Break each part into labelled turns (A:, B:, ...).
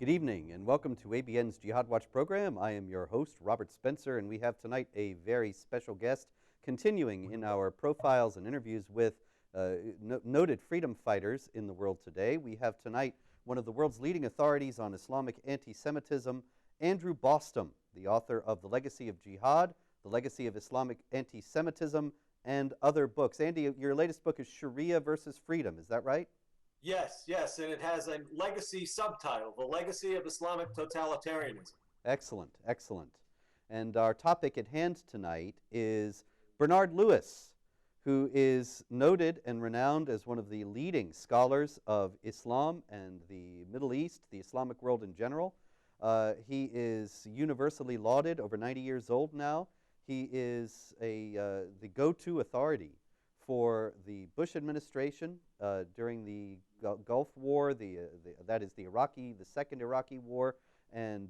A: Good evening and welcome to ABN's Jihad Watch program. I am your host, Robert Spencer, and we have tonight a very special guest continuing in our profiles and interviews with noted freedom fighters in the world today. We have tonight one of the world's leading authorities on Islamic anti-Semitism, Andrew Bostom, the author of The Legacy of Jihad, The Legacy of Islamic Anti-Semitism, and other books. Andy, your latest book is Sharia versus Freedom, is that right?
B: Yes, and it has a legacy subtitle, The Legacy of Islamic Totalitarianism.
A: Excellent, excellent. And our topic at hand tonight is Bernard Lewis, who is noted and renowned as one of the leading scholars of Islam and the Middle East, the Islamic world in general. He is universally lauded, over 90 years old now. He is the go-to authority for the Bush administration during the Gulf War, that is the second Iraqi war, and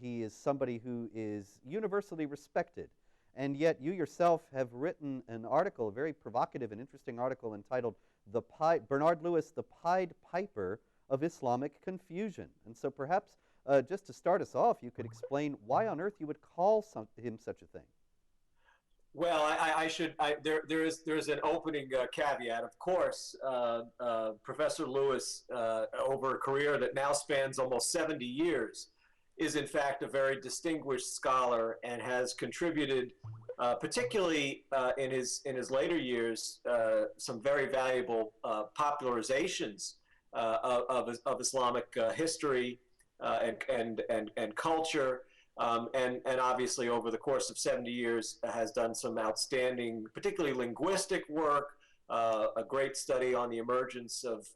A: he is somebody who is universally respected. And yet you yourself have written an article, a very provocative and interesting article entitled Bernard Lewis, the Pied Piper of Islamic Confusion. And so perhaps just to start us off, you could explain why on earth you would call him such a thing.
B: Well, there is an opening caveat. Of course, Professor Lewis, over a career that now spans almost 70 years, is in fact a very distinguished scholar and has contributed, particularly in his later years, some very valuable popularizations of Islamic history and culture. And obviously over the course of 70 years has done some outstanding, particularly linguistic work, a great study on the emergence of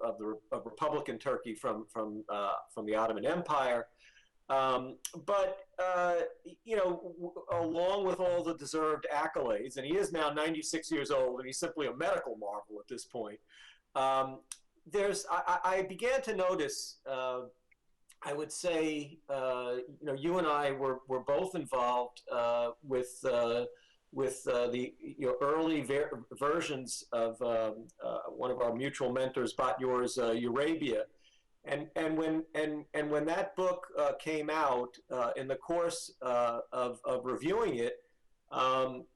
B: Republican Turkey from the Ottoman Empire. But along with all the deserved accolades, and he is now 96 years old, and he's simply a medical marvel at this point. I began to notice. I would say, you and I were both involved with the early versions of one of our mutual mentors, Batyor's Eurabia, and when that book came out, in the course of reviewing it,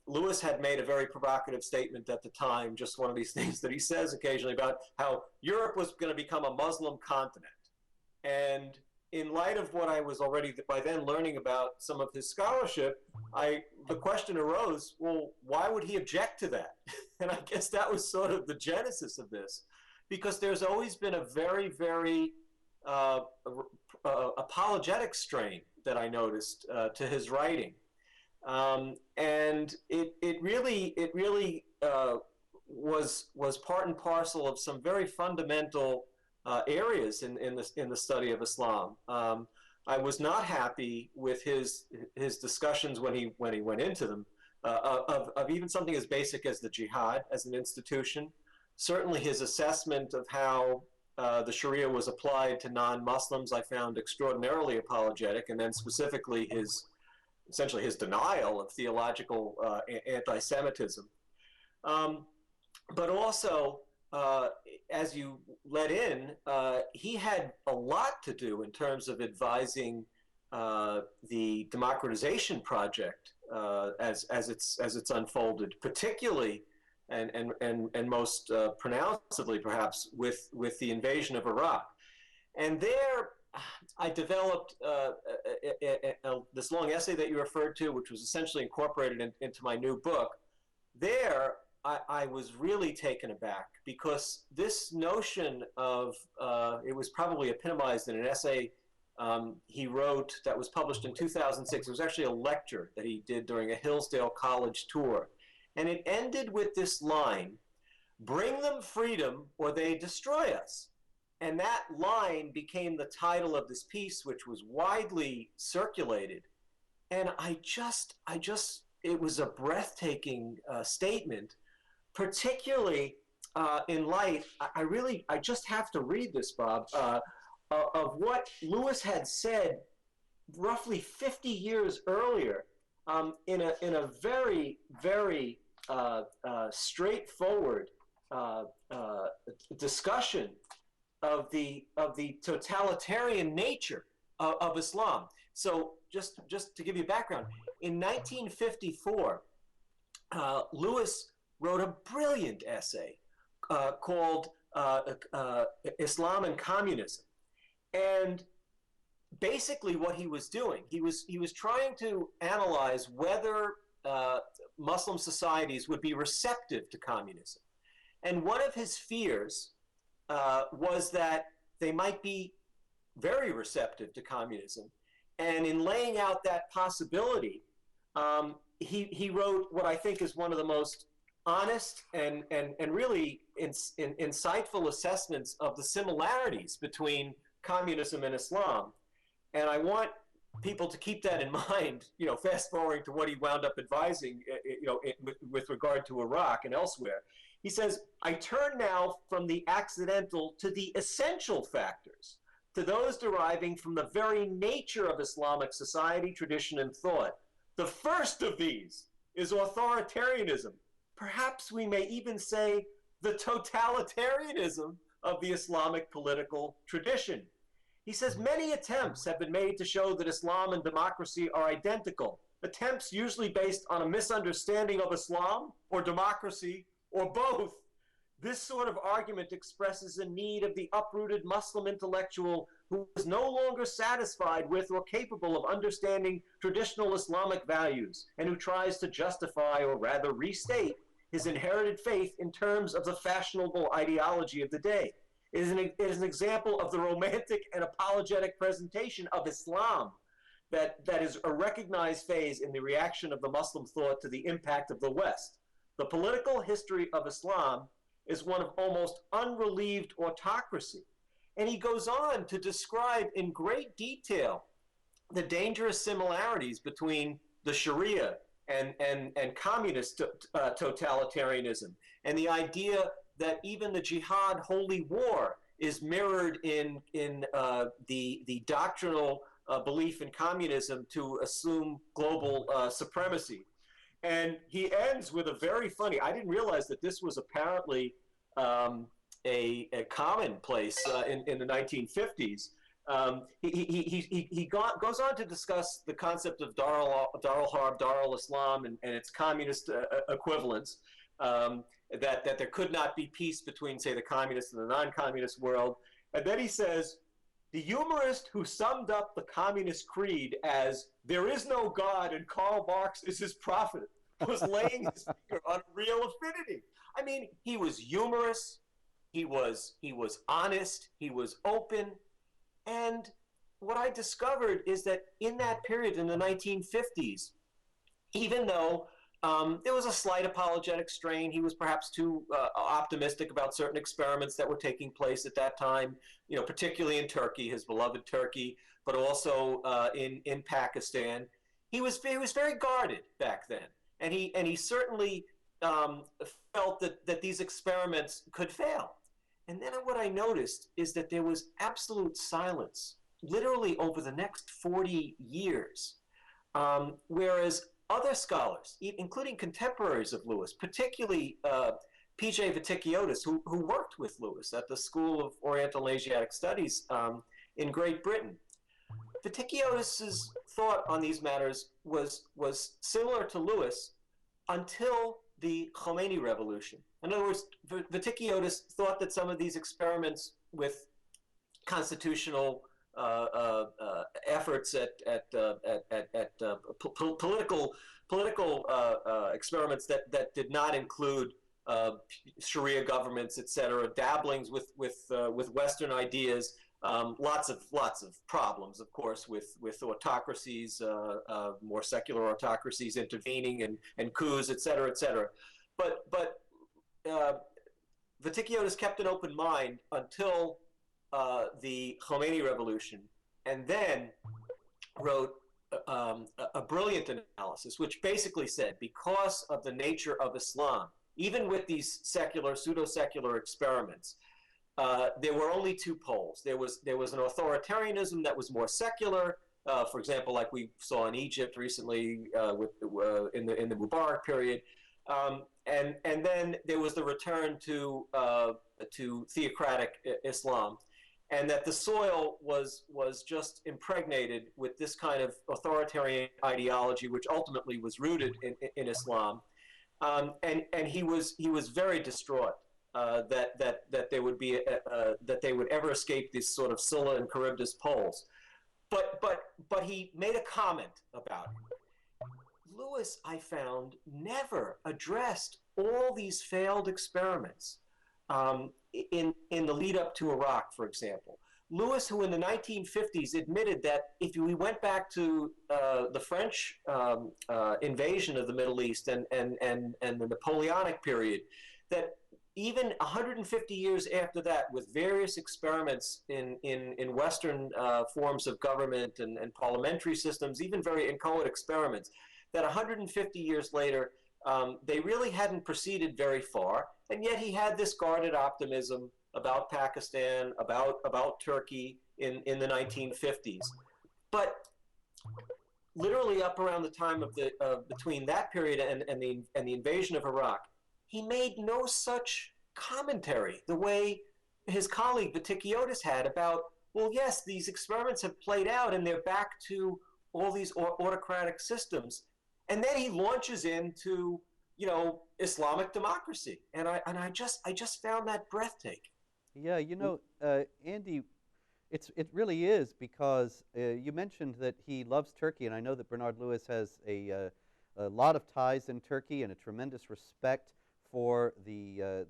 B: Lewis had made a very provocative statement at the time, just one of these things that he says occasionally about how Europe was going to become a Muslim continent. And in light of what I was already by then learning about some of his scholarship, the question arose, well, why would he object to that? And I guess that was sort of the genesis of this, because there's always been a very, very apologetic strain that I noticed to his writing. And it really was part and parcel of some very fundamental areas in the study of Islam. I was not happy with his discussions when he went into them of even something as basic as the Jihad as an institution. Certainly his assessment of how the Sharia was applied to non-Muslims I found extraordinarily apologetic, and then specifically essentially his denial of theological anti-Semitism. But also, as you let in, he had a lot to do in terms of advising the democratization project as it's unfolded, particularly and most pronouncedly perhaps with the invasion of Iraq. And there I developed this long essay that you referred to, which was essentially incorporated into my new book. There I was really taken aback, because this notion of, it was probably epitomized in an essay he wrote that was published in 2006. It was actually a lecture that he did during a Hillsdale College tour. And it ended with this line, "Bring them freedom or they destroy us." And that line became the title of this piece, which was widely circulated. And it was a breathtaking statement, particularly in light, I just have to read this, Bob, of what Lewis had said roughly 50 years earlier in a very, very straightforward discussion of the totalitarian nature of Islam. So just to give you background, in 1954, Lewis wrote a brilliant essay called Islam and Communism, and basically what he was doing, he was trying to analyze whether Muslim societies would be receptive to communism. And one of his fears was that they might be very receptive to communism. And in laying out that possibility, he wrote what I think is one of the most honest and really insightful assessments of the similarities between communism and Islam. And I want people to keep that in mind, fast forwarding to what he wound up advising, with regard to Iraq and elsewhere. He says, I turn now from the accidental to the essential factors, to those deriving from the very nature of Islamic society, tradition, and thought. The first of these is authoritarianism. Perhaps we may even say the totalitarianism of the Islamic political tradition. He says many attempts have been made to show that Islam and democracy are identical, attempts usually based on a misunderstanding of Islam or democracy or both. This sort of argument expresses a need of the uprooted Muslim intellectual who is no longer satisfied with or capable of understanding traditional Islamic values, and who tries to justify, or rather restate, his inherited faith in terms of the fashionable ideology of the day. It is an example of the romantic and apologetic presentation of Islam that is a recognized phase in the reaction of the Muslim thought to the impact of the West. The political history of Islam is one of almost unrelieved autocracy. And he goes on to describe in great detail the dangerous similarities between the Sharia and communist totalitarianism, and the idea that even the Jihad holy war is mirrored in the doctrinal belief in communism to assume global supremacy. And he ends with a very funny, I didn't realize that this was apparently a commonplace in the 1950s. He goes on to discuss the concept of Dar al-Harb, Dar al-Islam, and its communist equivalents, that there could not be peace between, say, the communist and the non-communist world. And then he says, the humorist who summed up the communist creed as "there is no God and Karl Marx is his prophet" was laying his finger on real affinity. I mean, he was humorous, he was honest, he was open. And what I discovered is that in that period, in the 1950s, even though there was a slight apologetic strain, he was perhaps too optimistic about certain experiments that were taking place at that time, particularly in Turkey, his beloved Turkey, but also in Pakistan. He was very guarded back then, and he certainly felt that these experiments could fail. And then what I noticed is that there was absolute silence, literally over the next 40 years, whereas other scholars, including contemporaries of Lewis, particularly P.J. Vitikiotis, who worked with Lewis at the School of Oriental and Asiatic Studies in Great Britain, Vitikiotis' thought on these matters was similar to Lewis until the Khomeini revolution. In other words, Vitikiotis thought that some of these experiments with constitutional efforts at political experiments that did not include Sharia governments, etc., dabblings with Western ideas, lots of problems, of course, with autocracies, more secular autocracies intervening and coups, etc., etc. But Vitikiotis kept an open mind until the Khomeini revolution, and then wrote a brilliant analysis, which basically said, because of the nature of Islam, even with these secular, pseudo-secular experiments, there were only two poles. There was an authoritarianism that was more secular, for example, like we saw in Egypt recently in the Mubarak period, and then there was the return to theocratic Islam. and that the soil was just impregnated with this kind of authoritarian ideology, which ultimately was rooted in Islam. And he was very distraught that they would be that they would ever escape these sort of Scylla and Charybdis poles. But he made a comment about it. Lewis, I found, never addressed all these failed experiments in the lead up to Iraq, for example. Lewis, who in the 1950s admitted that if we went back to the French invasion of the Middle East and the Napoleonic period, that even 150 years after that, with various experiments in Western forms of government and parliamentary systems, even very inchoate experiments, that 150 years later, they really hadn't proceeded very far, and yet he had this guarded optimism about Pakistan, about Turkey in the 1950s. But literally up around the time of between that period and the invasion of Iraq, he made no such commentary the way his colleague Vitikiotis had about, well, yes, these experiments have played out and they're back to all these autocratic systems. And then he launches into, Islamic democracy. And I just found that breathtaking.
A: Yeah, Andy, it really is, because you mentioned that he loves Turkey, and I know that Bernard Lewis has a lot of ties in Turkey and a tremendous respect for the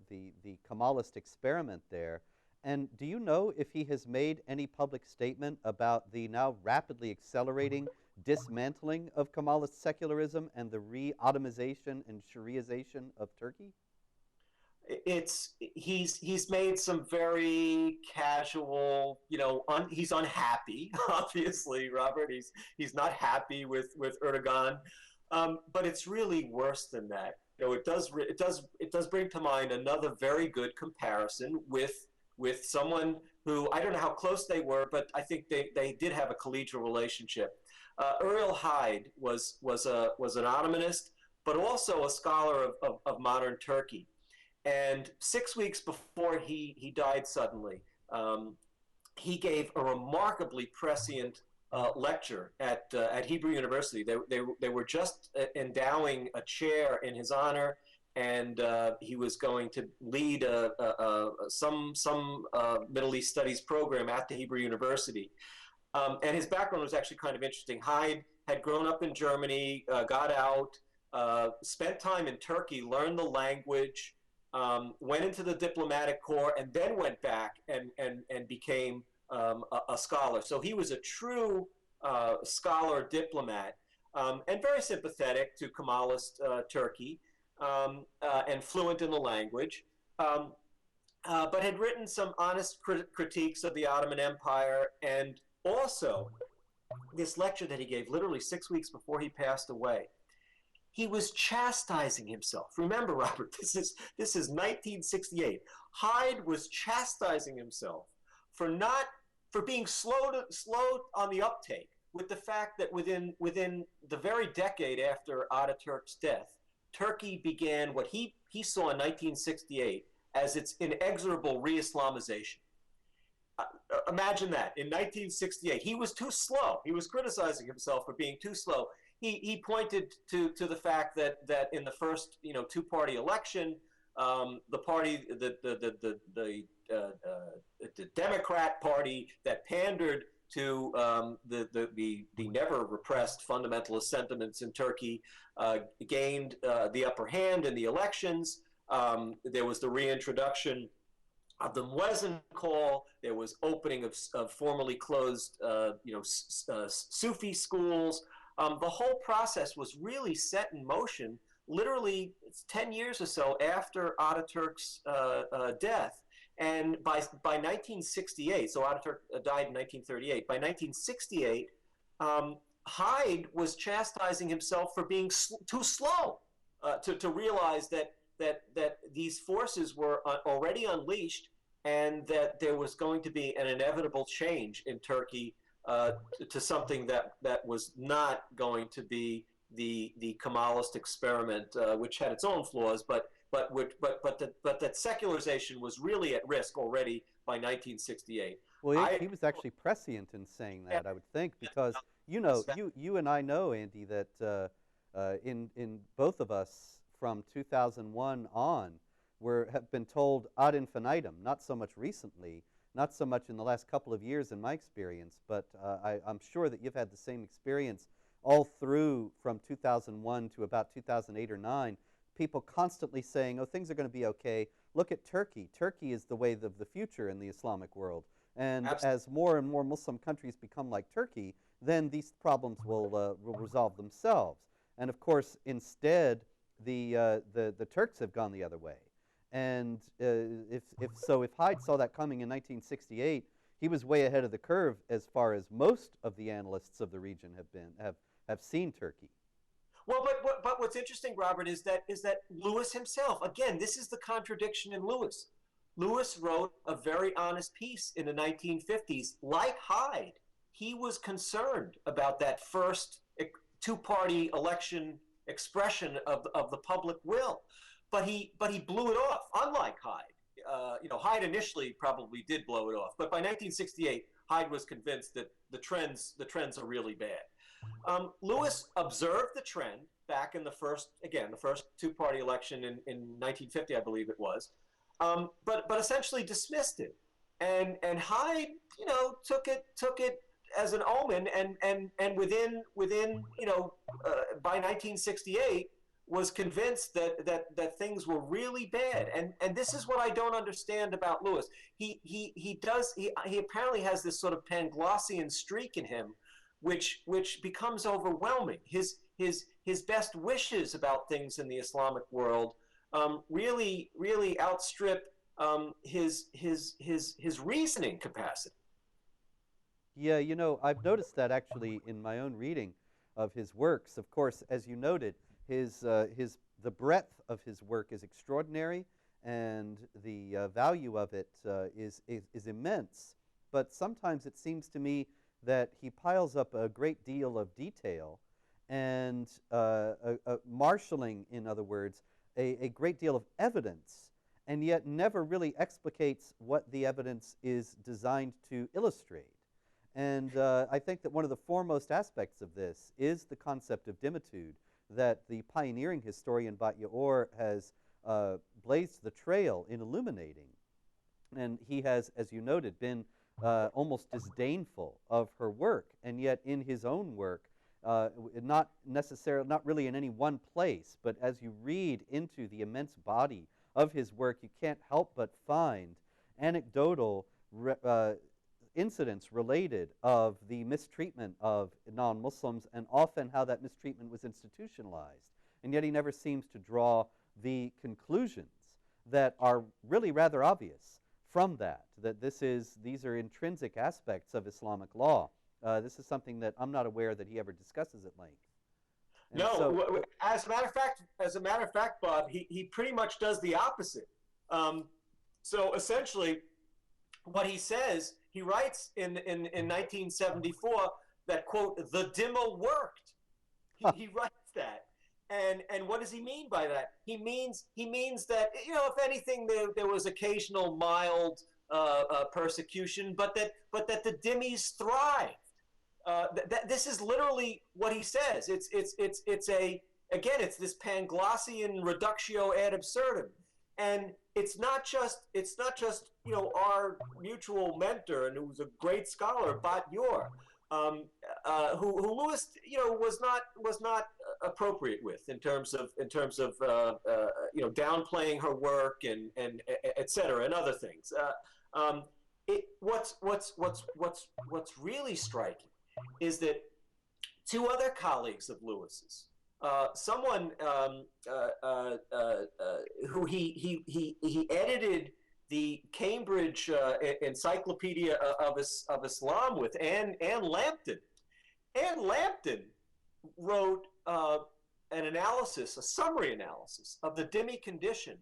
A: Kemalist experiment there. And do you know if he has made any public statement about the now rapidly accelerating dismantling of Kemalist secularism and the re-Ottomization and Shariaization of Turkey?
B: He's made some very casual, he's unhappy, obviously, Robert. He's not happy with Erdogan, but it's really worse than that. It does bring to mind another very good comparison with someone who, I don't know how close they were, but I think they did have a collegial relationship. Uriel Hyde was an Ottomanist, but also a scholar of modern Turkey. And 6 weeks before he died suddenly, he gave a remarkably prescient lecture at Hebrew University. They were just endowing a chair in his honor, and he was going to lead some Middle East studies program at the Hebrew University. And his background was actually kind of interesting. Hyde had grown up in Germany, got out, spent time in Turkey, learned the language, went into the diplomatic corps, and then went back and became a scholar. So he was a true scholar diplomat, and very sympathetic to Kemalist Turkey, and fluent in the language, but had written some honest critiques of the Ottoman Empire. And also, this lecture that he gave literally 6 weeks before he passed away, he was chastising himself. Remember, Robert, this is 1968. Hyde was chastising himself for being slow on the uptake, with the fact that within the very decade after Ataturk's death, Turkey began what he saw in 1968 as its inexorable re-Islamization. Imagine that. In 1968, he was too slow. He was criticizing himself for being too slow. He pointed to the fact that in the first two-party election, the party the Democrat Party that pandered to the never repressed fundamentalist sentiments in Turkey gained the upper hand in the elections. There was the reintroduction of the Muezzin call. There was opening of formerly closed Sufi schools. The whole process was really set in motion literally 10 years or so after Ataturk's death. And by 1968, so Ataturk died in 1938, by 1968, Hyde was chastising himself for being too slow to realize that these forces were already unleashed, and that there was going to be an inevitable change in Turkey to something that was not going to be the Kemalist experiment, which had its own flaws, but that secularization was really at risk already by 1968.
A: Well,
B: I
A: he was actually prescient in saying
B: yeah,
A: that, I would think, because
B: that's
A: you and I know, Andy, that in both of us from 2001 on, have been told ad infinitum. Not so much recently, not so much in the last couple of years, in my experience, but I'm sure that you've had the same experience all through from 2001 to about 2008 or 9. People constantly saying, "Oh, things are going to be okay. Look at Turkey. Turkey is the way of the future in the Islamic world." And
B: absolutely.
A: as more and more Muslim countries become like Turkey, then these problems will resolve themselves. And of course, instead, the Turks have gone the other way. And if Hyde saw that coming in 1968, he was way ahead of the curve as far as most of the analysts of the region have seen Turkey.
B: Well, but what's interesting, Robert, is that Lewis himself, again, this is the contradiction in Lewis. Lewis wrote a very honest piece in the 1950s. Like Hyde, he was concerned about that first two-party election expression of the public will, but he blew it off. Unlike Hyde, Hyde initially probably did blow it off, but by 1968, Hyde was convinced that the trends are really bad. Lewis observed the trend back in the first two-party election in 1950, I believe it was, but essentially dismissed it, and Hyde, took it as an omen, and within by 1968 was convinced that things were really bad, and this is what I don't understand about Lewis. He apparently has this sort of Panglossian streak in him, which becomes overwhelming. His best wishes about things in the Islamic world really outstrip his reasoning capacity.
A: Yeah, I've noticed that actually in my own reading of his works. Of course, as you noted, the breadth of his work is extraordinary, and the value of it is immense. But sometimes it seems to me that he piles up a great deal of detail and marshaling, in other words, a great deal of evidence, and yet never really explicates what the evidence is designed to illustrate. And I think that one of the foremost aspects of this is the concept of dimitude that the pioneering historian Bat-Yaor has blazed the trail in illuminating. And he has, as you noted, been almost disdainful of her work, and yet in his own work, not really in any one place, but as you read into the immense body of his work, you can't help but find anecdotal incidents related of the mistreatment of non-Muslims, and often how that mistreatment was institutionalized. And yet he never seems to draw the conclusions that are really rather obvious from that these are intrinsic aspects of Islamic law. This is something that I'm not aware that he ever discusses at length. And so,
B: No, as a matter of fact, Bob, he pretty much does the opposite. So essentially, what he says, he writes in 1974 that, quote, the dimmer worked. He writes that. And what does he mean by that? He means that, if anything, there was occasional mild persecution, but that the dhimmis thrived. This is literally what he says. It's this Panglossian reductio ad absurdum, and it's not just our mutual mentor, and who's a great scholar, Bat-Yaor, who Lewis was not appropriate with in terms of downplaying her work and et cetera, and other things. What's really striking is that two other colleagues of Lewis's, someone who he edited the Cambridge Encyclopedia of Islam with, Anne Lambton. Anne Lambton wrote an analysis, a summary analysis of the dhimmi condition,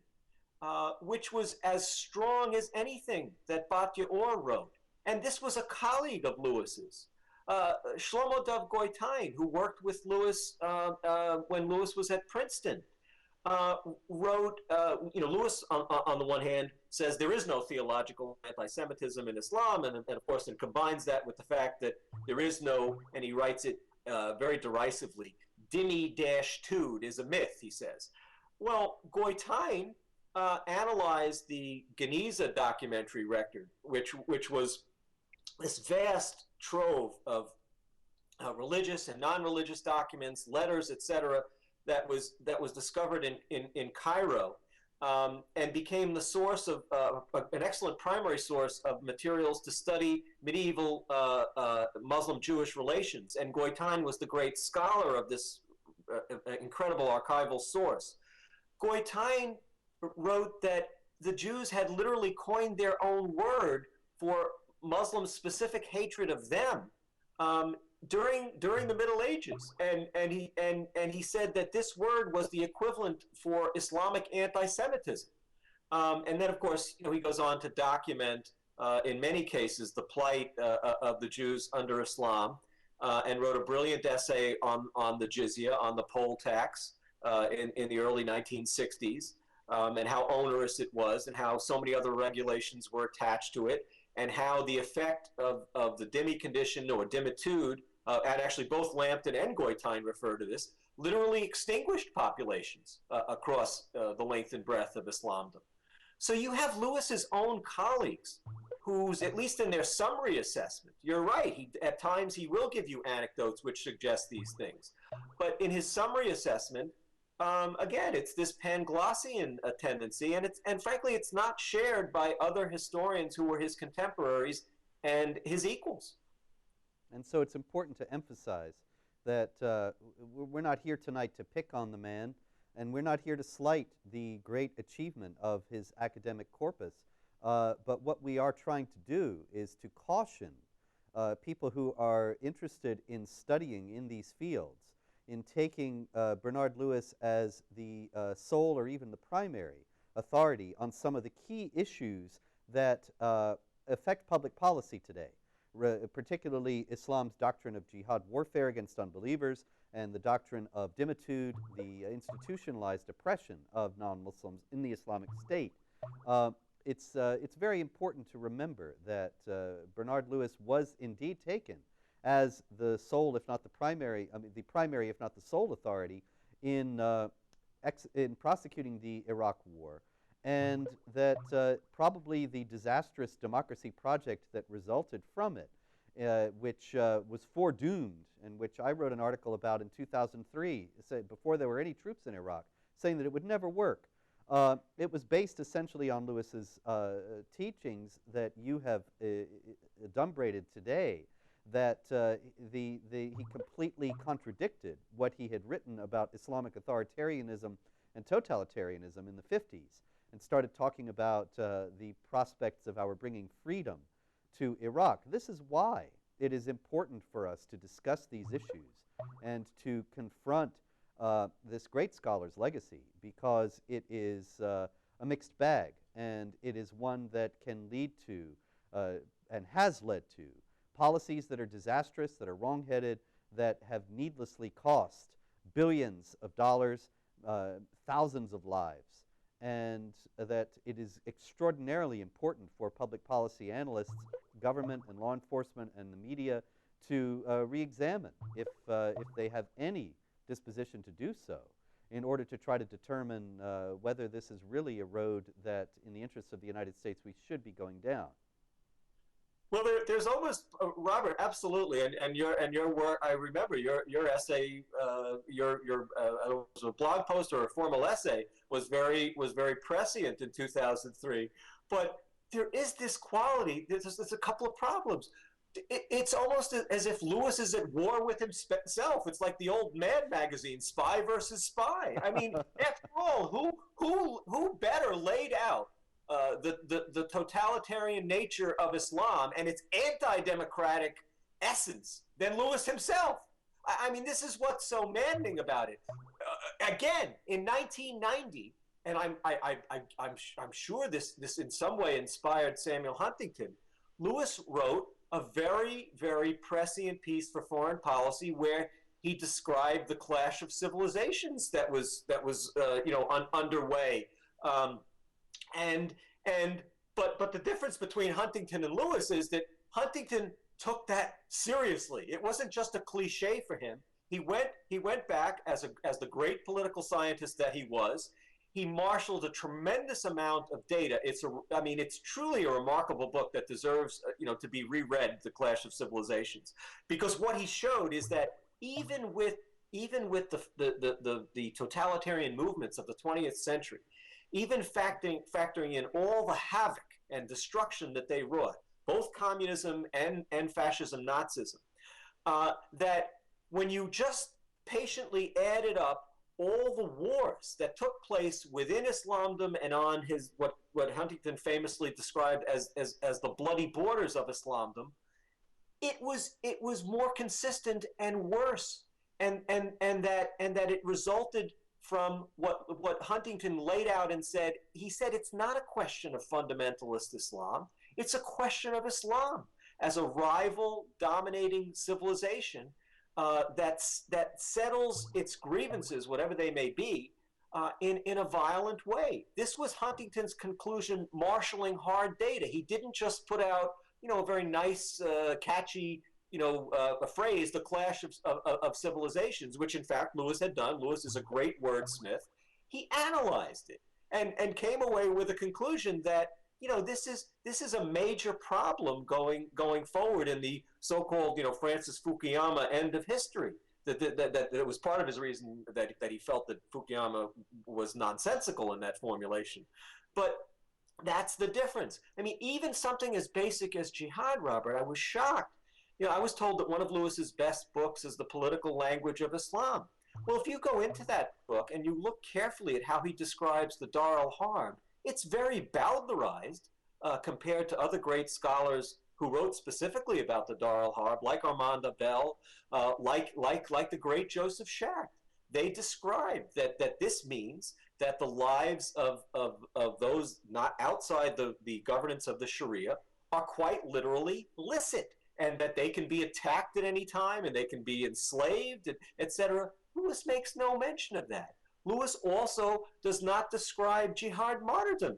B: which was as strong as anything that Bat-Yaor wrote. And this was a colleague of Lewis's. Shlomo Dov Goitain, who worked with Lewis when Lewis was at Princeton. uh, wrote, Lewis, on the one hand, says there is no theological anti-Semitism in Islam, and of course, and combines that with the fact that there is no, and he writes it very derisively, Dimi-Tud is a myth, he says. Well, Goitain analyzed the Geniza documentary record, which was this vast trove of religious and non-religious documents, letters, etc., that was discovered in Cairo, and became the source of an excellent primary source of materials to study medieval Muslim-Jewish relations. And Goitain was the great scholar of this incredible archival source. Goitain wrote that the Jews had literally coined their own word for Muslims' specific hatred of them, um, during the Middle Ages, and he said that this word was the equivalent for Islamic anti-Semitism. And then, of course, he goes on to document, in many cases, the plight of the Jews under Islam, and wrote a brilliant essay on the jizya, on the poll tax, in the early 1960s, and how onerous it was, and how so many other regulations were attached to it, and how the effect of the dhimmi condition, or dhimmitude, and actually both Lambton and Goitain refer to this, literally extinguished populations across the length and breadth of Islamdom. So you have Lewis's own colleagues who's, at least in their summary assessment, you're right, at times he will give you anecdotes which suggest these things. But in his summary assessment, again, it's this Panglossian tendency, and frankly, it's not shared by other historians who were his contemporaries and his equals.
A: And so it's important to emphasize that we're not here tonight to pick on the man, and we're not here to slight the great achievement of his academic corpus. But what we are trying to do is to caution people who are interested in studying in these fields, in taking Bernard Lewis as the sole or even the primary authority on some of the key issues that affect public policy today, particularly Islam's doctrine of jihad warfare against unbelievers, and the doctrine of dhimmitude, the institutionalized oppression of non-Muslims in the Islamic State. It's very important to remember that Bernard Lewis was indeed taken as the sole, if not the primary, the primary, if not the sole authority in prosecuting the Iraq War, and that probably the disastrous democracy project that resulted from it, which was foredoomed, and which I wrote an article about in 2003, before there were any troops in Iraq, saying that it would never work. It was based essentially on Lewis's teachings that you have adumbrated today, that he completely contradicted what he had written about Islamic authoritarianism and totalitarianism in the 50s, and started talking about the prospects of our bringing freedom to Iraq. This is why it is important for us to discuss these issues and to confront this great scholar's legacy, because it is a mixed bag, and it is one that can lead to, and has led to, policies that are disastrous, that are wrong-headed, that have needlessly cost billions of dollars, thousands of lives, and that it is extraordinarily important for public policy analysts, government and law enforcement and the media to re-examine if they have any disposition to do so, in order to try to determine whether this is really a road that, in the interests of the United States, we should be going down.
B: Well, there's almost, Robert, absolutely, and your work. I remember your essay, it was a blog post or a formal essay, was very prescient in 2003. But there is this quality. There's a couple of problems. It's almost as if Lewis is at war with himself. It's like the old Mad magazine, Spy versus Spy. I mean, after all, who better laid out the totalitarian nature of Islam and its anti-democratic essence than Lewis himself? I mean, this is what's so maddening about it. Again, in 1990, and I'm sure this in some way inspired Samuel Huntington. Lewis wrote a very, very prescient piece for foreign policy where he described the clash of civilizations that was underway. Um, and and but the difference between Huntington and Lewis is that Huntington took that seriously. It wasn't just a cliche for him. He went back as the great political scientist that he was. He marshaled a tremendous amount of data. It's truly a remarkable book that deserves to be reread, The Clash of Civilizations, because what he showed is that even with the totalitarian movements of the 20th century, even factoring in all the havoc and destruction that they wrought, both communism and fascism, Nazism, that when you just patiently added up all the wars that took place within Islamdom and on his what Huntington famously described as the bloody borders of Islamdom, it was more consistent and worse, and that it resulted from what Huntington laid out and said. He said it's not a question of fundamentalist Islam, it's a question of Islam as a rival dominating civilization that settles its grievances, whatever they may be, in a violent way. This was Huntington's conclusion, marshaling hard data. He didn't just put out a very nice, catchy a phrase, the clash of civilizations, which in fact Lewis had done. Lewis is a great wordsmith. He analyzed it and came away with a conclusion that this is a major problem going forward in the so-called Francis Fukuyama end of history. That was part of his reason that he felt that Fukuyama was nonsensical in that formulation. But that's the difference. I mean, even something as basic as Jihad, Robert, I was shocked. I was told that one of Lewis's best books is The Political Language of Islam. Well, if you go into that book and you look carefully at how he describes the Dar al-Harb, it's very bowdlerized compared to other great scholars who wrote specifically about the Dar al-Harb, like Armand Abel, like the great Joseph Schacht. They describe that this means that the lives of those not outside the governance of the Sharia are quite literally licit, and that they can be attacked at any time and they can be enslaved, etc. Lewis makes no mention of that. Lewis also does not describe jihad martyrdom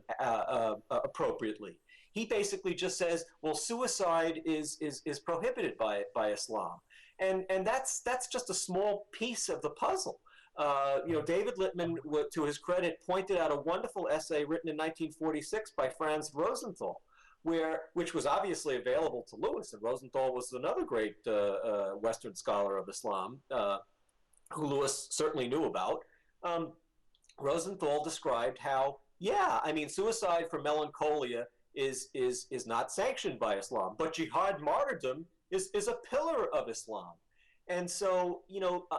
B: appropriately. He basically just says, well, suicide is prohibited by Islam. And that's just a small piece of the puzzle. David Littman, to his credit, pointed out a wonderful essay written in 1946 by Franz Rosenthal, which was obviously available to Lewis, and Rosenthal was another great Western scholar of Islam, who Lewis certainly knew about. Rosenthal described how, suicide for melancholia is not sanctioned by Islam, but jihad martyrdom is a pillar of Islam. And so,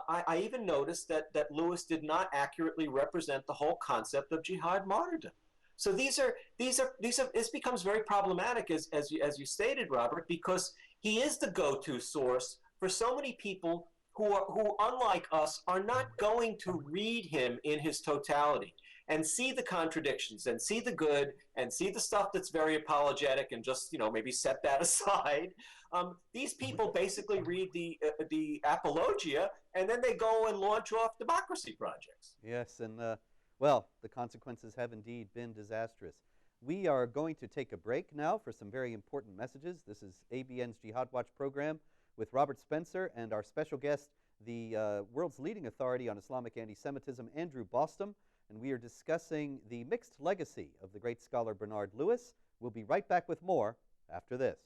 B: I even noticed that Lewis did not accurately represent the whole concept of jihad martyrdom. So this becomes very problematic, as you stated, Robert, because he is the go-to source for so many people who, unlike us, are not going to read him in his totality and see the contradictions and see the good and see the stuff that's very apologetic and just maybe set that aside. These people basically read the apologia, and then they go and launch off democracy projects.
A: Yes, and well, the consequences have indeed been disastrous. We are going to take a break now for some very important messages. This is ABN's Jihad Watch program with Robert Spencer and our special guest, the world's leading authority on Islamic anti-Semitism, Andrew Bostom, and we are discussing the mixed legacy of the great scholar Bernard Lewis. We'll be right back with more after this.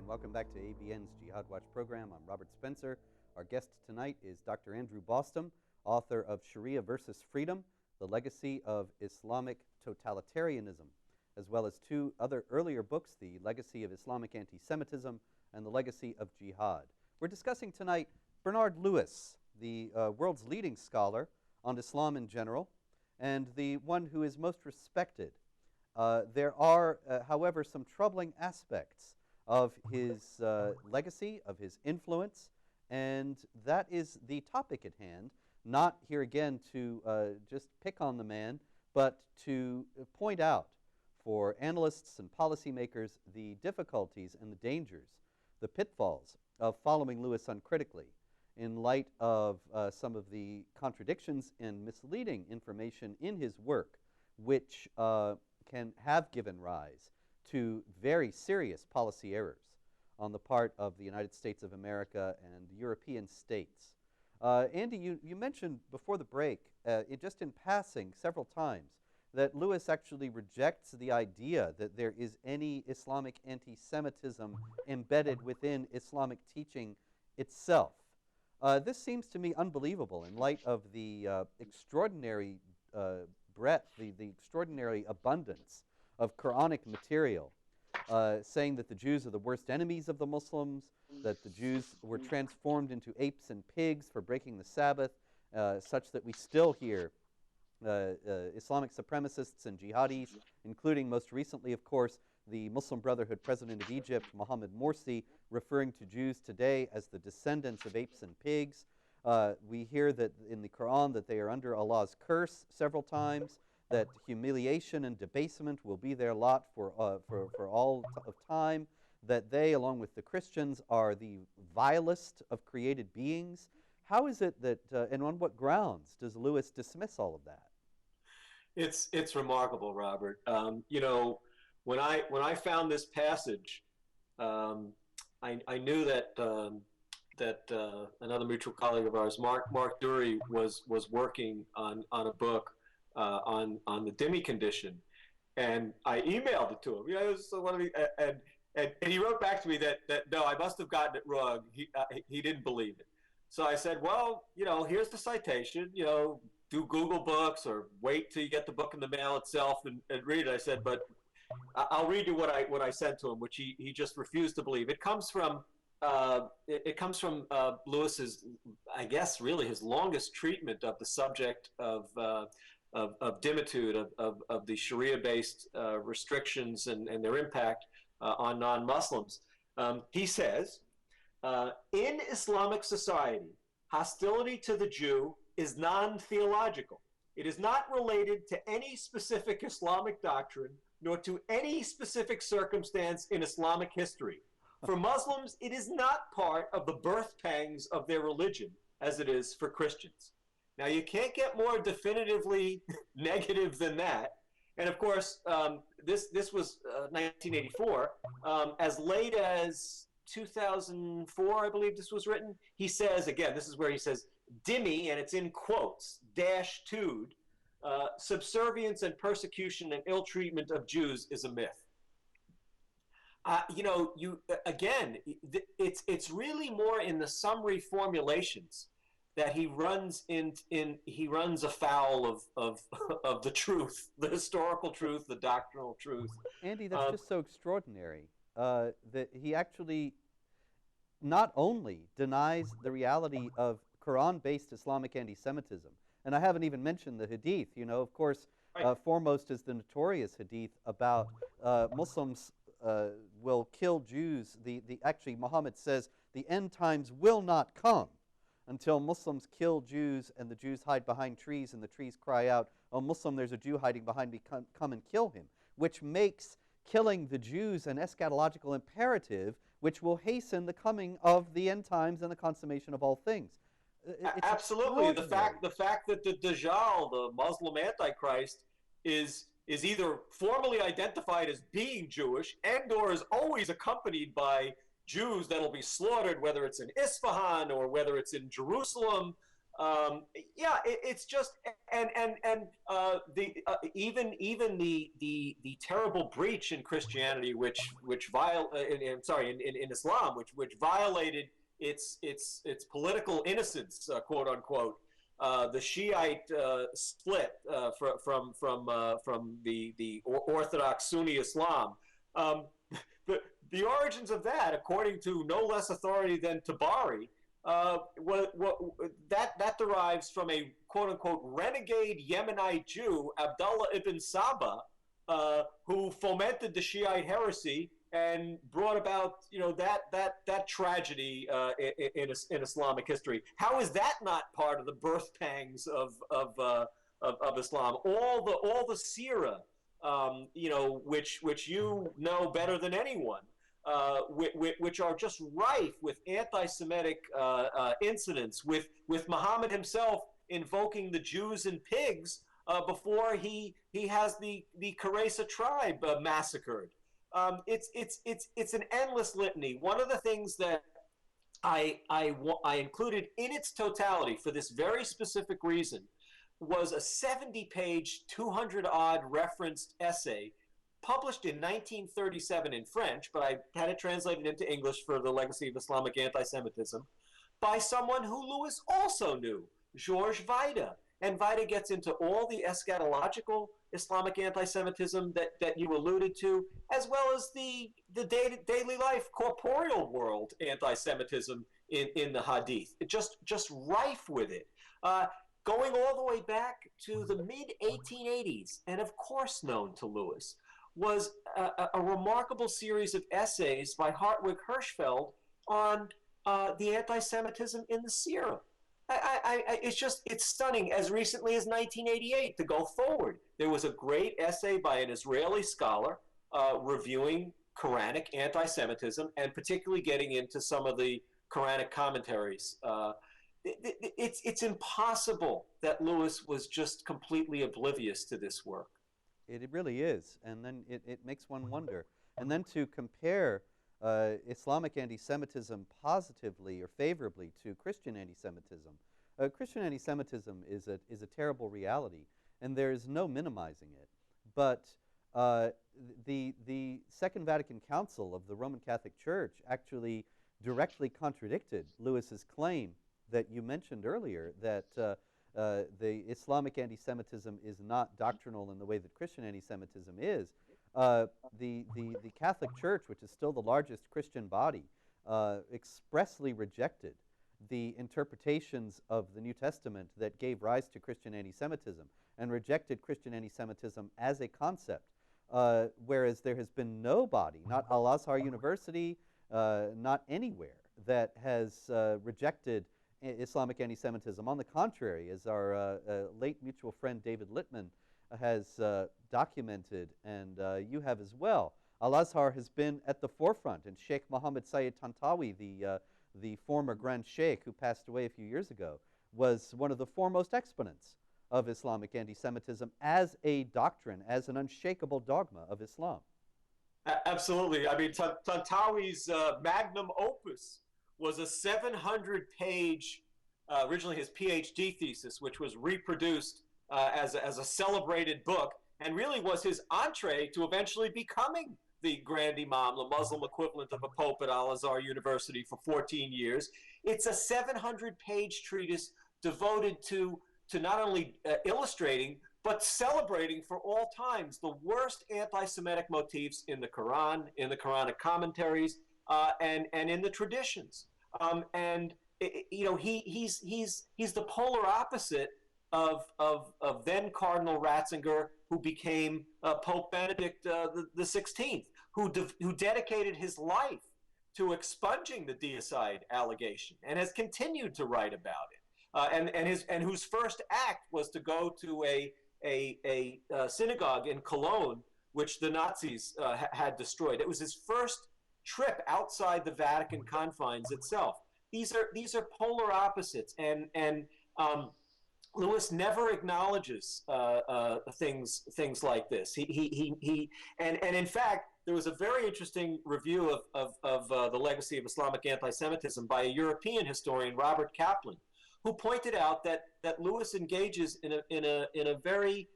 A: and welcome back to ABN's Jihad Watch program. I'm Robert Spencer. Our guest tonight is Dr. Andrew Bostom, author of Sharia versus Freedom, The Legacy of Islamic Totalitarianism, as well as two other earlier books, The Legacy of Islamic Anti-Semitism and The Legacy of Jihad. We're discussing tonight Bernard Lewis, the world's leading scholar on Islam in general, and the one who is most respected. There are, however, some troubling aspects of his legacy, of his influence, and that is the topic at hand. Not here again to just pick on the man, but to point out for analysts and policymakers the difficulties and the dangers, the pitfalls of following Lewis uncritically in light of some of the contradictions and misleading information in his work, which can have given rise to very serious policy errors on the part of the United States of America and European states. Andy, you mentioned before the break, just in passing several times, that Lewis actually rejects the idea that there is any Islamic anti-Semitism embedded within Islamic teaching itself. This seems to me unbelievable in light of the extraordinary breadth, the extraordinary abundance of Quranic material, saying that the Jews are the worst enemies of the Muslims, that the Jews were transformed into apes and pigs for breaking the Sabbath, such that we still hear Islamic supremacists and jihadis, including most recently, of course, the Muslim Brotherhood president of Egypt, Mohammed Morsi, referring to Jews today as the descendants of apes and pigs. We hear that in the Quran that they are under Allah's curse several times, that humiliation and debasement will be their lot for all of time, that they, along with the Christians, are the vilest of created beings. How is it that, and on what grounds does Lewis dismiss all of that?
B: It's remarkable, Robert. You know, when I found this passage, I knew that another mutual colleague of ours, Mark Dury, was working on a book on the dhimmi condition, and I emailed it to him. You know, it was one of the, and he wrote back to me that no, I must have gotten it wrong. He didn't believe it. So I said, well, you know, here's the citation. You know, do Google Books or wait till you get the book in the mail itself and read it. I said, but I'll read you what I sent to him, which he just refused to believe. It comes from Lewis's, I guess, really his longest treatment of the subject of dhimmitude, of the Sharia-based restrictions and their impact on non-Muslims. He says, in Islamic society, hostility to the Jew is non-theological. It is not related to any specific Islamic doctrine, nor to any specific circumstance in Islamic history. For Muslims, it is not part of the birth pangs of their religion, as it is for Christians. Now, you can't get more definitively negative than that. And of course, this was 1984. As late as 2004, I believe this was written. He says, again, this is where he says, dhimmi, and it's in quotes, -tude, subservience and persecution and ill treatment of Jews is a myth. You know, again, it's really more in the summary formulations that he runs he runs afoul of the truth, the historical truth, the doctrinal truth.
A: Andy, that's just so extraordinary that he actually not only denies the reality of Quran-based Islamic anti-Semitism, and I haven't even mentioned the Hadith. You know, of course,
B: Right.
A: Foremost is the notorious Hadith about Muslims will kill Jews. Actually, Muhammad says the end times will not come until Muslims kill Jews and the Jews hide behind trees and the trees cry out, "Oh, Muslim, there's a Jew hiding behind me, come and kill him," which makes killing the Jews an eschatological imperative which will hasten the coming of the end times and the consummation of all things.
B: Absolutely. The fact that the Dajjal, the Muslim Antichrist, is either formally identified as being Jewish and or is always accompanied by Jews that'll be slaughtered, whether it's in Isfahan or whether it's in Jerusalem. Yeah, it's just the even the terrible breach in Christianity, in Islam, which violated its political innocence, quote unquote. The Shiite split from the Orthodox Sunni Islam. Um, the origins of that, according to no less authority than Tabari, that derives from a quote unquote renegade Yemenite Jew, Abdullah ibn Saba, who fomented the Shiite heresy and brought about that tragedy in Islamic history. How is that not part of the birth pangs of Islam? All the seerah, which you know better than anyone, which are just rife with anti-Semitic incidents, with Muhammad himself invoking the Jews and pigs before he has the Qurayza tribe massacred. It's an endless litany. One of the things that I included in its totality for this very specific reason was a 70-page, 200-odd referenced essay published in 1937 in French, but I had it translated into English for the legacy of Islamic anti-Semitism, by someone who Lewis also knew, Georges Weide. And Weide gets into all the eschatological Islamic anti-Semitism that you alluded to, as well as the daily life, corporeal world anti-Semitism in the Hadith. It just rife with it. Going all the way back to the mid-1880s, and of course known to Lewis, was a remarkable series of essays by Hartwig Hirschfeld on the anti-Semitism in the Sira. It's stunning. As recently as 1988, to go forward, there was a great essay by an Israeli scholar reviewing Quranic anti-Semitism and particularly getting into some of the Quranic commentaries. It's impossible that Lewis was just completely oblivious to this work.
A: It really is, and then it makes one wonder. And then to compare Islamic anti-Semitism positively or favorably to Christian anti-Semitism. Christian anti-Semitism is a terrible reality, and there is no minimizing it. But the Second Vatican Council of the Roman Catholic Church actually directly contradicted Lewis's claim that you mentioned earlier, that the Islamic anti-Semitism is not doctrinal in the way that Christian anti-Semitism is. The Catholic Church, which is still the largest Christian body, expressly rejected the interpretations of the New Testament that gave rise to Christian anti-Semitism and rejected Christian anti-Semitism as a concept, whereas there has been no body, not Al-Azhar University, not anywhere, that has rejected Islamic anti-Semitism. On the contrary, as our late mutual friend David Littman has documented, and you have as well, Al-Azhar has been at the forefront, and Sheikh Mohammed Sayyid Tantawi, the former Grand Sheikh who passed away a few years ago, was one of the foremost exponents of Islamic anti-Semitism as a doctrine, as an unshakable dogma of Islam.
B: Absolutely. I mean, Tantawi's magnum opus was a 700-page, originally his PhD thesis, which was reproduced as a celebrated book, and really was his entree to eventually becoming the Grand Imam, the Muslim equivalent of a pope at Al-Azhar University for 14 years. It's a 700-page treatise devoted to not only illustrating, but celebrating for all times the worst anti-Semitic motifs in the Quran, in the Quranic commentaries, and in the traditions. He's the polar opposite of then Cardinal Ratzinger, who became Pope Benedict the 16th, who dedicated his life to expunging the deicide allegation and has continued to write about it. And whose first act was to go to a synagogue in Cologne, which the Nazis had destroyed. It was his first trip outside the Vatican confines itself. These are polar opposites, and Lewis never acknowledges things like this. And in fact, there was a very interesting review of the legacy of Islamic anti-Semitism by a European historian, Robert Kaplan, who pointed out that Lewis engages in a very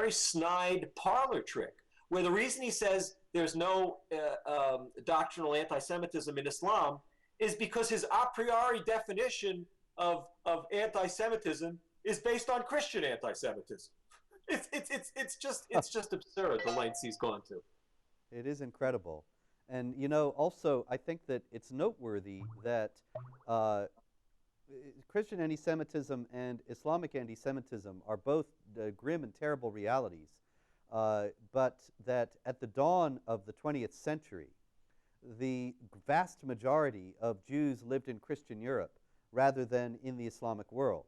B: snide parlor trick, where the reason he says there's no doctrinal anti-Semitism in Islam is because his a priori definition of anti-Semitism is based on Christian anti-Semitism. It's just absurd the lengths he's gone to.
A: It is incredible. And, also, I think that it's noteworthy that Christian anti-Semitism and Islamic anti-Semitism are both grim and terrible realities, but that at the dawn of the 20th century, the vast majority of Jews lived in Christian Europe rather than in the Islamic world.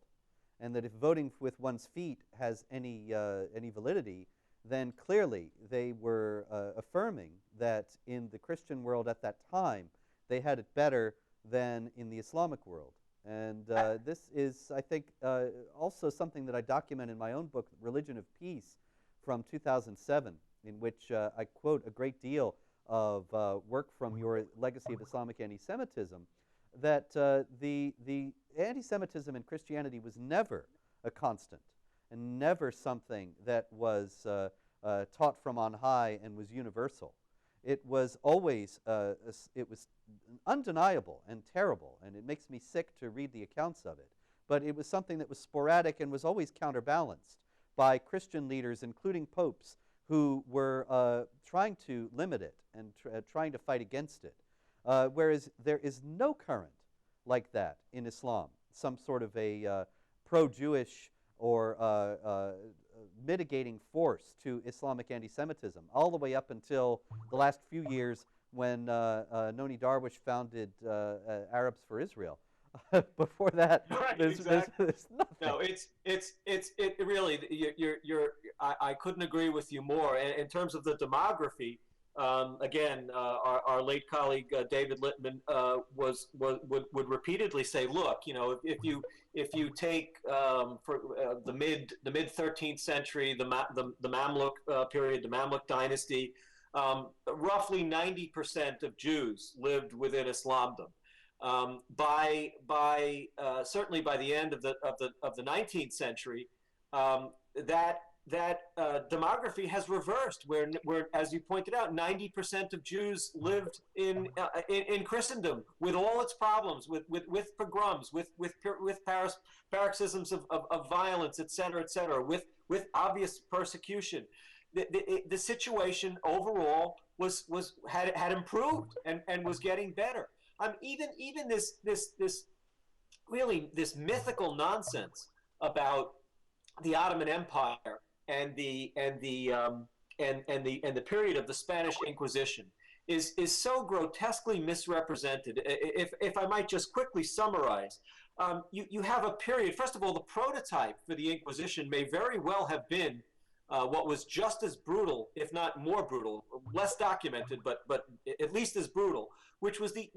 A: And that if voting with one's feet has any validity, then clearly they were affirming that in the Christian world at that time, they had it better than in the Islamic world. And this is, I think, also something that I document in my own book, Religion of Peace, from 2007, in which I quote a great deal of work from your Legacy of Islamic Anti-Semitism, that the anti-Semitism in Christianity was never a constant and never something that was taught from on high and was universal. It was always, it was undeniable and terrible, and it makes me sick to read the accounts of it. But it was something that was sporadic and was always counterbalanced by Christian leaders, including popes, who were trying to limit it and trying to fight against it. Whereas there is no current like that in Islam, some sort of a pro-Jewish or mitigating force to Islamic anti-Semitism, all the way up until the last few years when Noni Darwish founded Arabs for Israel. Before that,
B: right,
A: there's nothing.
B: No, it really. I couldn't agree with you more. In terms of the demography, again, our late colleague David Littman would repeatedly say, look, if you take for the mid 13th century, the Mamluk period, the Mamluk dynasty, roughly 90% of Jews lived within Islamdom. Certainly by the end of the 19th century, that demography has reversed, where, as you pointed out, 90% of Jews lived in Christendom, with all its problems, with pogroms, with paroxysms of violence, et cetera, with obvious persecution. The situation overall had improved and was getting better. Even this mythical nonsense about the Ottoman Empire and the period of the Spanish Inquisition is so grotesquely misrepresented. If I might just quickly summarize, you have a period. First of all, the prototype for the Inquisition may very well have been what was just as brutal, if not more brutal, less documented, but at least as brutal, which was the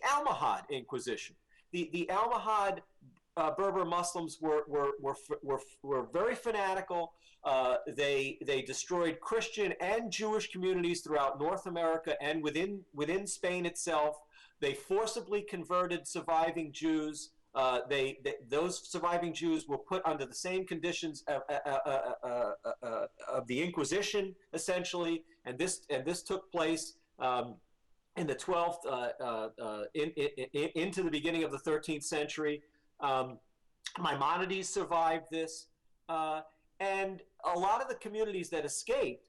B: Almohad Inquisition. The Almohad Berber Muslims were very fanatical. They destroyed Christian and Jewish communities throughout North America and within Spain itself. They forcibly converted surviving Jews. Those surviving Jews were put under the same conditions of the Inquisition, essentially, and this took place in the 12th into the beginning of the 13th century. Maimonides survived this, and a lot of the communities that escaped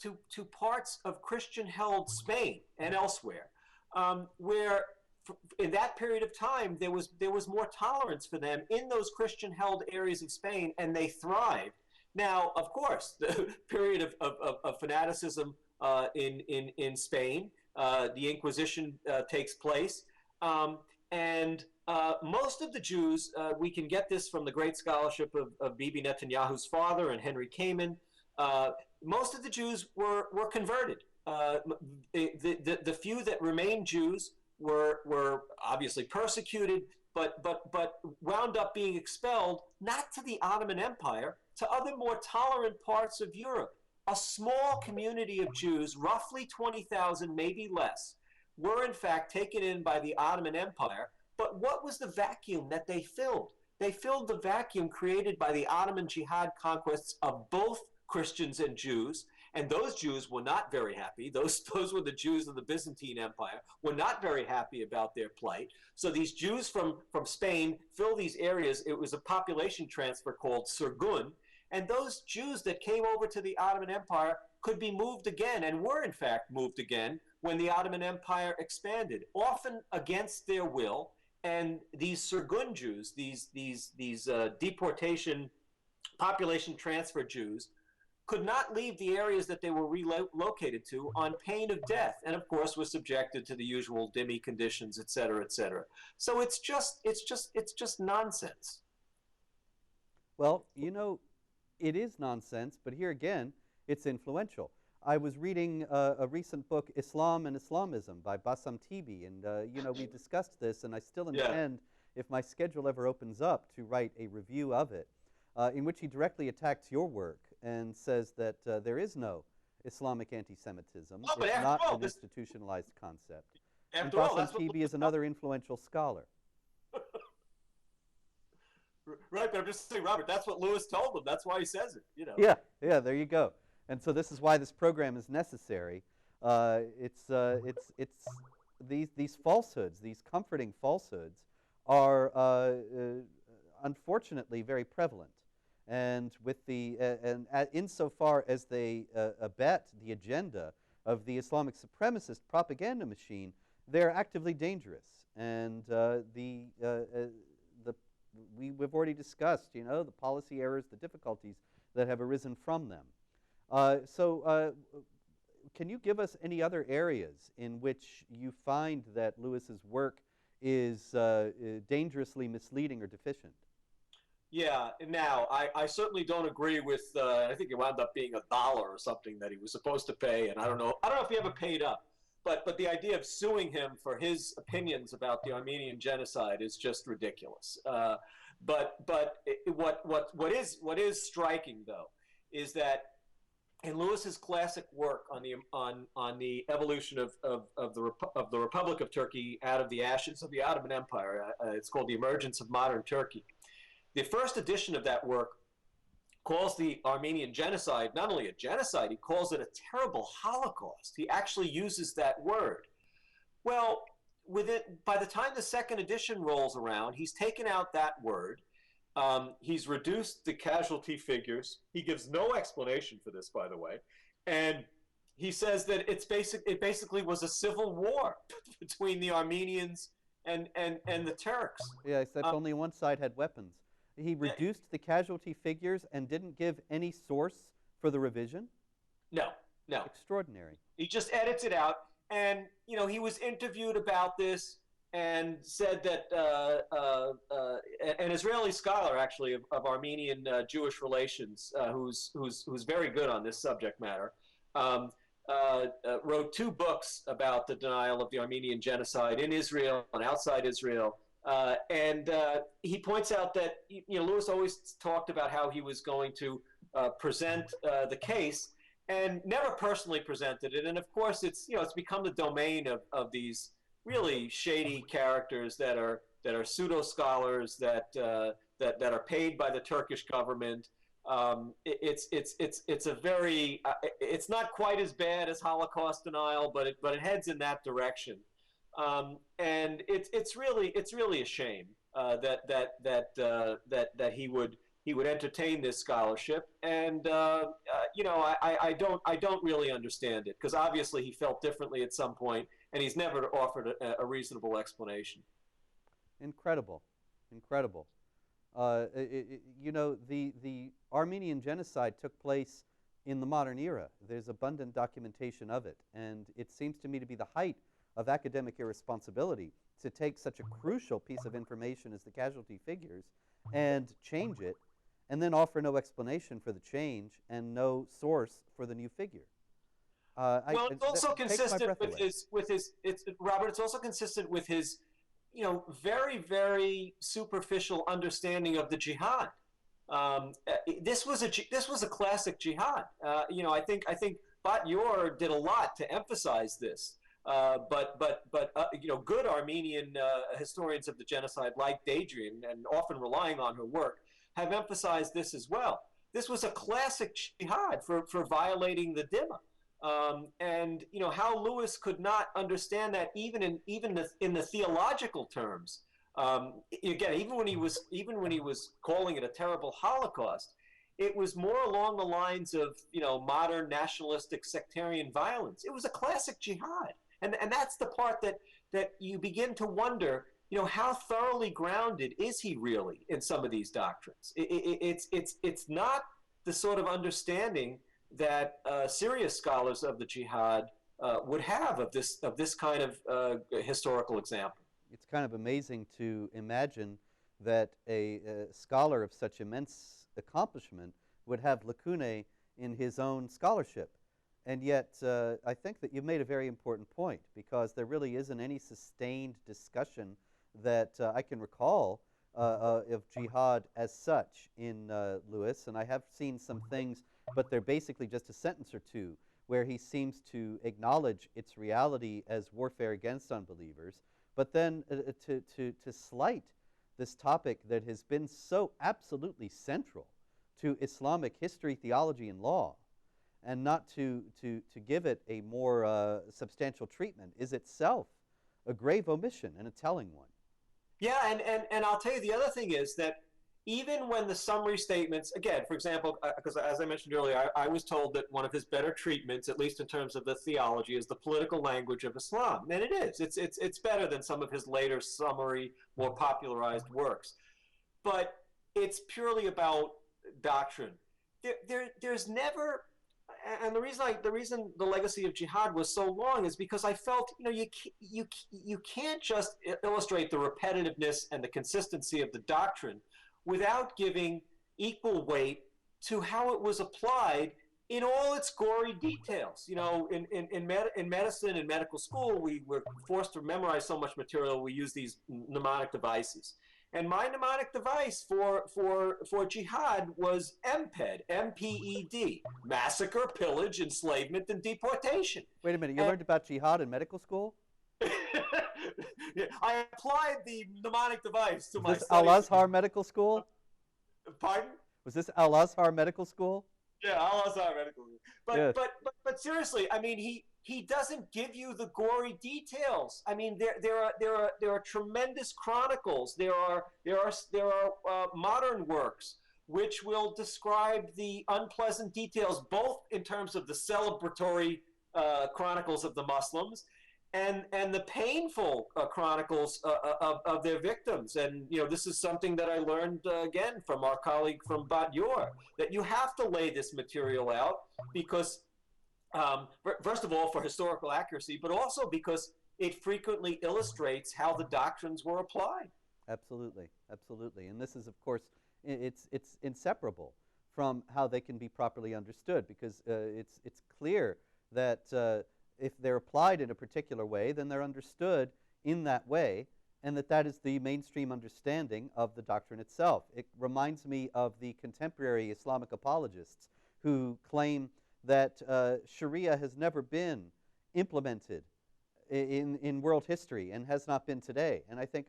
B: to parts of Christian-held Spain and elsewhere, where in that period of time there was more tolerance for them in those Christian-held areas of Spain, and they thrived. Now, of course, the period of fanaticism in Spain, the Inquisition takes place, and most of the Jews, we can get this from the great scholarship of Bibi Netanyahu's father and Henry Kamen, most of the Jews were converted. The few that remained Jews were obviously persecuted, but wound up being expelled, not to the Ottoman Empire, to other more tolerant parts of Europe. A small community of Jews, roughly 20,000, maybe less, were in fact taken in by the Ottoman Empire But what was the vacuum that they filled? They filled the vacuum created by the Ottoman Jihad conquests of both Christians and Jews. And those Jews were not very happy. Those were the Jews of the Byzantine Empire, were not very happy about their plight. So these Jews from Spain fill these areas. It was a population transfer called Surgun. And those Jews that came over to the Ottoman Empire could be moved again, and were in fact moved again when the Ottoman Empire expanded, often against their will. And these Surgun Jews, these deportation population transfer Jews, could not leave the areas that they were relocated to on pain of death, and of course were subjected to the usual dhimmi conditions, et cetera, et cetera. So it's just nonsense.
A: Well, you know, it is nonsense, but here again, it's influential. I was reading a recent book, Islam and Islamism, by Bassam Tibi, and you know, we discussed this, and I still intend, if my schedule ever opens up, to write a review of it, in which he directly attacks your work and says that there is no Islamic anti-Semitism.
B: Oh,
A: it's not an institutionalized concept. And Bassam Tibi is another influential scholar.
B: Right, but I'm just saying, Robert, that's what Lewis told them. That's why he says it, you know.
A: Yeah, there you go. And so this is why this program is necessary. It's these falsehoods, these comforting falsehoods, are unfortunately very prevalent. And with the insofar as they abet the agenda of the Islamic supremacist propaganda machine, they're actively dangerous. And we've already discussed, you know, the policy errors, the difficulties that have arisen from them. So can you give us any other areas in which you find that Lewis's work is dangerously misleading or deficient?
B: Yeah, now, I certainly don't agree with, I think it wound up being $1 or something that he was supposed to pay, and I don't know if he ever paid up. But the idea of suing him for his opinions about the Armenian genocide is just ridiculous. But what is striking, though, is that in Lewis's classic work on the evolution of the Republic of Turkey out of the ashes of the Ottoman Empire, it's called The Emergence of Modern Turkey. The first edition of that work calls the Armenian genocide not only a genocide, he calls it a terrible Holocaust. He actually uses that word. Well, by the time the second edition rolls around, he's taken out that word. He's reduced the casualty figures. He gives no explanation for this, by the way. And he says that it basically was a civil war between the Armenians and the Turks.
A: Yeah, except only one side had weapons. He reduced the casualty figures and didn't give any source for the revision?
B: No.
A: Extraordinary.
B: He just edits it out. And, you know, he was interviewed about this and said that an Israeli scholar, actually, of Armenian Jewish relations, who's very good on this subject matter, wrote 2 books about the denial of the Armenian genocide in Israel and outside Israel. And he points out that, you know, Lewis always talked about how he was going to present the case and never personally presented it. And of course, it's become the domain of these really shady characters that are pseudo scholars that are paid by the Turkish government. It's a very it's not quite as bad as Holocaust denial, but it heads in that direction. And it's really a shame that he would entertain this scholarship, and you know, I don't really understand it, because obviously he felt differently at some point, and he's never offered a reasonable explanation.
A: Incredible. You know, the Armenian genocide took place in the modern era. There's abundant documentation of it, and it seems to me to be the height of academic irresponsibility to take such a crucial piece of information as the casualty figures and change it, and then offer no explanation for the change and no source for the new figure.
B: Well, it's also consistent with his Robert. It's also consistent with his, you know, very, very superficial understanding of the jihad. This was a classic jihad. You know, I think Bat Yor did a lot to emphasize this. Good Armenian historians of the genocide, like Dadrian, and often relying on her work, have emphasized this as well. This was a classic jihad for violating the Dhimma. And how Lewis could not understand that even in the theological terms. Again, even when he was calling it a terrible Holocaust, it was more along the lines of modern nationalistic sectarian violence. It was a classic jihad, and that's the part that you begin to wonder. How thoroughly grounded is he really in some of these doctrines? It's not the sort of understanding that serious scholars of the jihad would have of this kind of historical example.
A: It's kind of amazing to imagine that a scholar of such immense accomplishment would have lacunae in his own scholarship. And yet, I think that you've made a very important point, because there really isn't any sustained discussion that I can recall of jihad as such in Lewis. And I have seen some things, but they're basically just a sentence or two, where he seems to acknowledge its reality as warfare against unbelievers, but then to slight this topic that has been so absolutely central to Islamic history, theology, and law, and not to give it a more substantial treatment is itself a grave omission and a telling one.
B: Yeah, and I'll tell you, the other thing is that even when the summary statements, again, for example, because as I mentioned earlier, I was told that one of his better treatments, at least in terms of the theology, is the political language of Islam. And it is. It's better than some of his later summary, more popularized works. But it's purely about doctrine. There's never, and the reason the legacy of jihad was so long is because I felt you can't just illustrate the repetitiveness and the consistency of the doctrine without giving equal weight to how it was applied in all its gory details. In medicine and medical school, we were forced to memorize so much material. We use these mnemonic devices. And my mnemonic device for jihad was MPED, M-P-E-D, massacre, pillage, enslavement, and deportation.
A: Wait a minute, you learned about jihad in medical school?
B: I applied the mnemonic device to my
A: studies. Was this Al-Azhar Medical School?
B: Pardon?
A: Was this Al-Azhar Medical School?
B: Yeah, Al-Azhar Medical School.
A: Yes.
B: But seriously, I mean, he doesn't give you the gory details. I mean, there are tremendous chronicles. There are modern works which will describe the unpleasant details, both in terms of the celebratory chronicles of the Muslims and the painful chronicles of their victims. And this is something that I learned again from our colleague from Bat Yor, that you have to lay this material out because first of all, for historical accuracy, but also because it frequently illustrates how the doctrines were applied.
A: Absolutely, absolutely. And this is, of course, it's inseparable from how they can be properly understood, because it's clear that if they're applied in a particular way, then they're understood in that way, and that is the mainstream understanding of the doctrine itself. It reminds me of the contemporary Islamic apologists who claim that Sharia has never been implemented in world history and has not been today. And I think,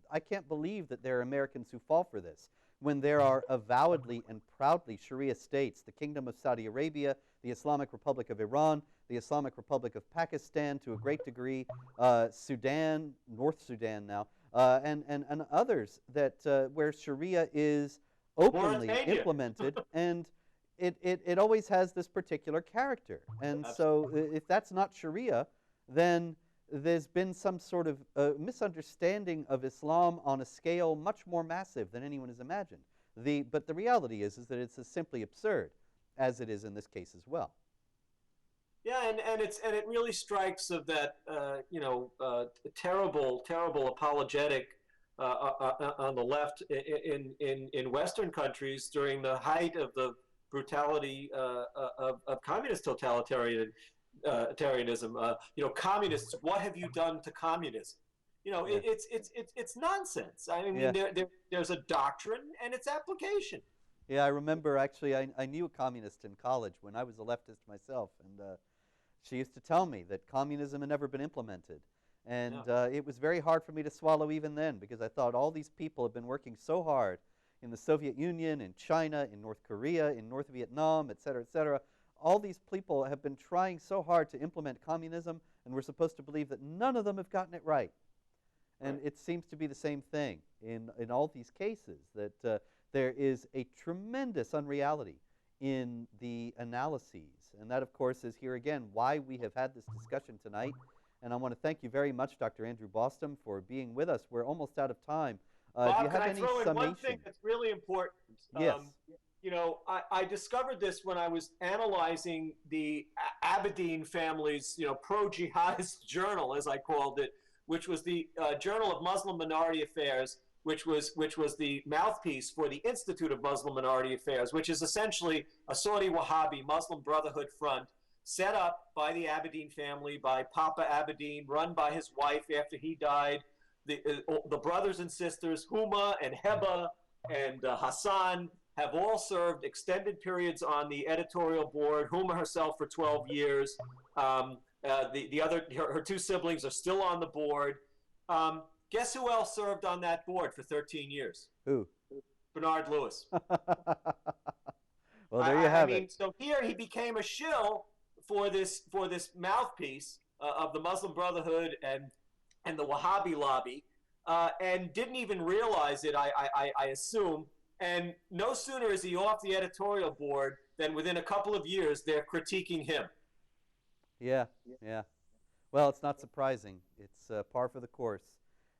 A: I can't believe that there are Americans who fall for this, when there are avowedly and proudly Sharia states, the Kingdom of Saudi Arabia, the Islamic Republic of Iran, the Islamic Republic of Pakistan to a great degree, Sudan, North Sudan now, and others that where Sharia is openly implemented, and it always has this particular character. And so if that's not Sharia, then there's been some sort of misunderstanding of Islam on a scale much more massive than anyone has imagined. But the reality is that it's as simply absurd as it is in this case as well.
B: Yeah, and it really strikes of that terrible apologetic on the left in Western countries during the height of the brutality of communist totalitarianism. Communists, what have you done to communism? It's nonsense. I mean, there's a doctrine and its application.
A: Yeah, I remember actually I knew a communist in college when I was a leftist myself, and She used to tell me that communism had never been implemented. And
B: Yeah.
A: it was very hard for me to swallow even then, because I thought all these people have been working so hard in the Soviet Union, in China, in North Korea, in North Vietnam, et cetera, et cetera. All these people have been trying so hard to implement communism, and we're supposed to believe that none of them have gotten it right. And
B: Right.
A: it seems to be the same thing in all these cases, that there is a tremendous unreality in the analyses. And that, of course, is here again why we have had this discussion tonight. And I want to thank you very much, Dr. Andrew Bostom, for being with us. We're almost out of time. Do you
B: Bob, can
A: have
B: I
A: any
B: throw in one thing
A: summation?
B: that's really important?
A: Yes.
B: I discovered this when I was analyzing the Aberdeen family's, pro-jihadist journal, as I called it, which was the Journal of Muslim Minority Affairs, which was the mouthpiece for the Institute of Muslim Minority Affairs, which is essentially a Saudi Wahhabi Muslim Brotherhood front set up by the Aberdeen family, by Papa Aberdeen, run by his wife after he died. The brothers and sisters, Huma and Heba and Hassan, have all served extended periods on the editorial board. Huma herself for 12 years. Her two siblings are still on the board. Guess who else served on that board for 13 years?
A: Who?
B: Bernard Lewis.
A: Well, there you have it.
B: So here he became a shill for this mouthpiece of the Muslim Brotherhood and the Wahhabi lobby, and didn't even realize it, I assume. And no sooner is he off the editorial board than within a couple of years they're critiquing him.
A: Yeah, yeah. Well, it's not surprising. It's par for the course.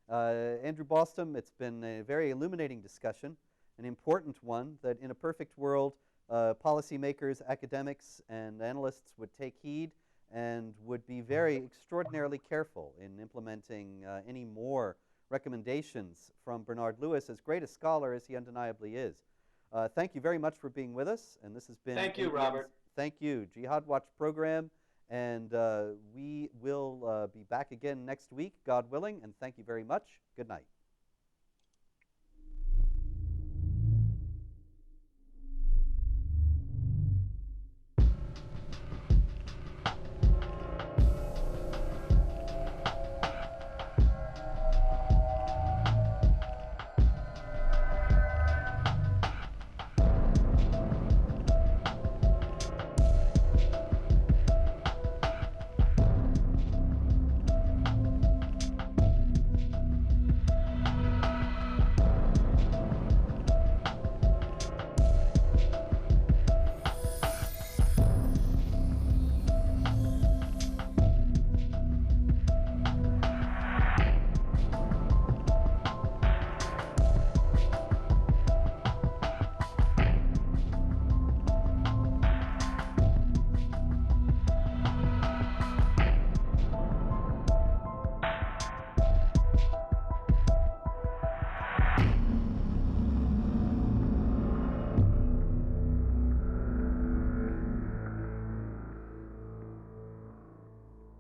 A: Andrew Bostom, it's been a very illuminating discussion, an important one that in a perfect world, policymakers, academics, and analysts would take heed and would be very extraordinarily careful in implementing any more recommendations from Bernard Lewis, as great a scholar as he undeniably is. Thank you very much for being with us, and this has been
B: Thank you,
A: ABN's
B: Robert.
A: Thank you, Jihad Watch program, and we will be back again next week, God willing, and thank you very much. Good night.